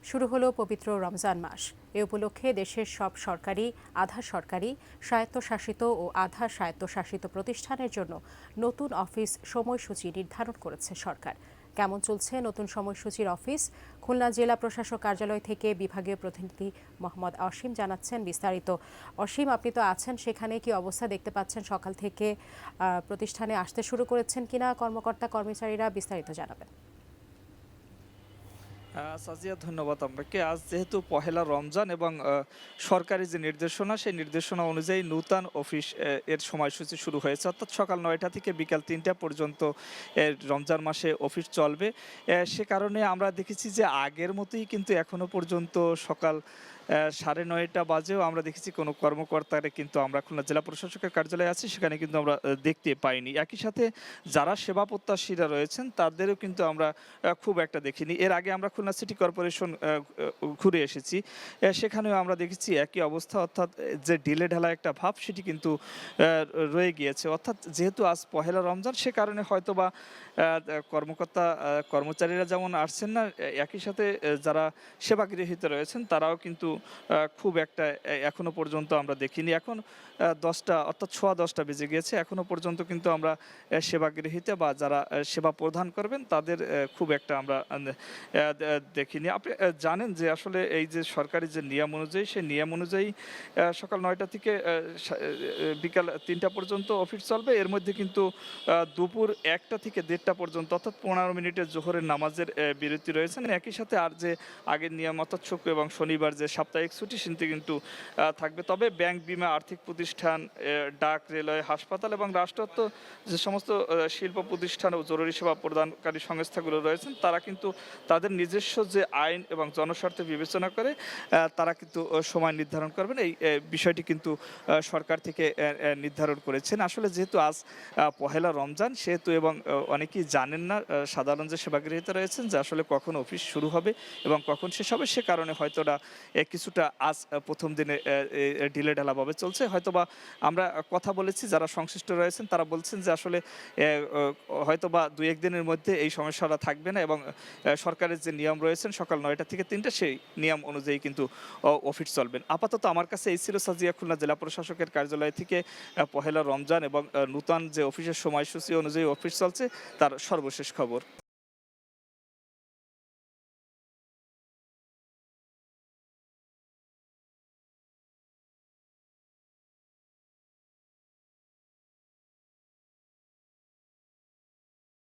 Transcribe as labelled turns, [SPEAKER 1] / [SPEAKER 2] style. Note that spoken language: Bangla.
[SPEAKER 1] শুরু হলো পবিত্র রমজান মাস। এ উপলক্ষে দেশের সব সরকারি, আধা সরকারি, স্বায়ত্তশাসিত ও আধা স্বায়ত্তশাসিত প্রতিষ্ঠানের জন্য নতুন অফিস সময়সূচি নির্ধারণ করেছে সরকার। কেমন চলছে নতুন সময়সূচির অফিস? খুলনা জেলা প্রশাসক কার্যালয় থেকে বিভাগীয় প্রতিনিধি মোহাম্মদ অসীম জানাচ্ছেন বিস্তারিত। অসীম, আপনি তো আছেন সেখানে, কি অবস্থা দেখতে পাচ্ছেন? সকাল থেকে প্রতিষ্ঠানে আসতে শুরু করেছেন কিনা কর্মকর্তা কর্মচারীরা? বিস্তারিত জানাবেন।
[SPEAKER 2] সাজিয়া, ধন্যবাদ আপনাকে। আজ যেহেতু পহেলা রমজান এবং সরকারি যে নির্দেশনা, সেই নির্দেশনা অনুযায়ী নূতন অফিস এর সময়সূচি শুরু হয়েছে, অর্থাৎ সকাল ৯টা থেকে বিকাল ৩টা পর্যন্ত রমজান মাসে অফিস চলবে। সে কারণে আমরা দেখেছি যে আগের মতোই কিন্তু এখনো পর্যন্ত সকাল ৯:৩০ বাজেও আমরা দেখেছি কোনো কর্মকর্তারে কিন্তু আমরা খুলনা জেলা প্রশাসকের কার্যালয়ে আছি, সেখানে কিন্তু আমরা দেখতে পাইনি। একই সাথে যারা সেবা প্রত্যাশীরা রয়েছেন তাদেরও কিন্তু আমরা খুব একটা দেখিনি। এর আগে আমরা খুলনা সিটি কর্পোরেশন ঘুরে এসেছি, সেখানেও আমরা দেখেছি একই অবস্থা, অর্থাৎ যে ঢিলেঢালা একটা ভাব সেটি কিন্তু রয়ে গিয়েছে। অর্থাৎ যেহেতু আজ পহেলা রমজান, সে কারণে হয়তোবা কর্মচারীরা যেমন আসছেন না, একই সাথে যারা সেবাগৃহীতে রয়েছেন তারাও কিন্তু খুব একটা এখনো পর্যন্ত আমরা দেখিনি। এখন ১০টা অর্থাৎ সোয়া ১০টা বেজে গিয়েছে, এখনো পর্যন্ত কিন্তু আমরা সেবাগৃহীতে বা যারা সেবা প্রদান করবেন তাদের খুব একটা আমরা দেখিনি। আপনি জানেন যে আসলে এই যে সরকারি যে নিয়ম অনুযায়ী, সেই নিয়ম অনুযায়ী সকাল ৯টা থেকে বিকাল ৩টা পর্যন্ত অফিস চলবে। এর মধ্যে কিন্তু দুপুর ১টা থেকে ১:৩০ পর্যন্ত, অর্থাৎ ১৫ মিনিটের জোহরের নামাজের বিরতি রয়েছে। একই সাথে আর যে আগের নিয়ম, অর্থাৎ শুক্র এবং শনিবার যে সাপ্তাহিক ছুটি, সেটি কিন্তু থাকবে। তবে ব্যাংক, বিমা, আর্থিক প্রতিষ্ঠান, ডাক, রেলওয়ে, হাসপাতাল এবং রাষ্ট্রায়ত্ত যে সমস্ত শিল্প প্রতিষ্ঠান ও জরুরি সেবা প্রদানকারী সংস্থাগুলো রয়েছেন, তারা কিন্তু তাদের নিজস্ব যে আইন এবং জনস্বার্থ বিবেচনা করে তারা কিন্তু সময় নির্ধারণ করবেন। এই বিষয়টি কিন্তু সরকার থেকে নির্ধারণ করেছেন। আসলে যেহেতু আজ পহেলা রমজান, সেহেতু এবং অনেকেই জানেন না, সাধারণ যে সেবাগৃহীতা রয়েছেন, যে আসলে কখন অফিস শুরু হবে এবং কখন শেষ হবে, সে কারণে হয়তোবা কিছুটা আজ প্রথম দিনে ঢিলেঢালাভাবে চলছে। হয়তোবা আমরা কথা বলেছি, যারা সংশ্লিষ্ট রয়েছেন তারা বলছেন যে আসলে হয়তোবা ২-১ দিনের মধ্যে এই সমস্যাটা থাকবে না এবং সরকারের যে নিয়ম রয়েছেন সকাল ৯টা থেকে ৩টা, সেই নিয়ম অনুযায়ী কিন্তু অফিস চলবেন। আপাতত আমার কাছে এই ছিল সাজিয়া, খুলনা জেলা প্রশাসকের কার্যালয় থেকে পহেলা রমজান এবং নূতন যে অফিসের সময়সূচি অনুযায়ী অফিস চলছে তার সর্বশেষ খবর।